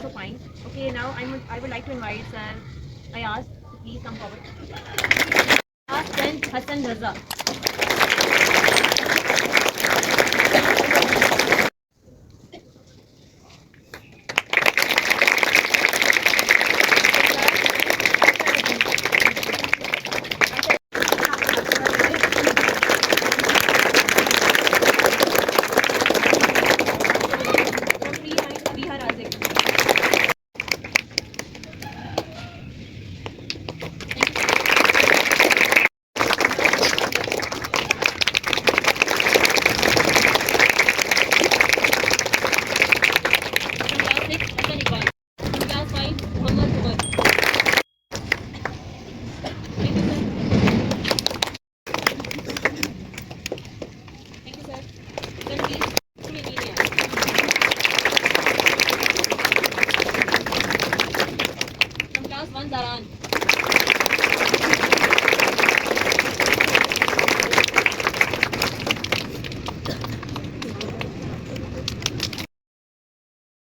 also fine. Okay, now I would like to invite Sir Ayaz to please come forward. Ayaz 10th Hassan Raza. From 3 Abiha Razik. From class 6 Hassan Iqbal. From class 5 Muhammad Umar. Thank you, sir. Thank you, sir. Then please, student email. From class 1 Zaran.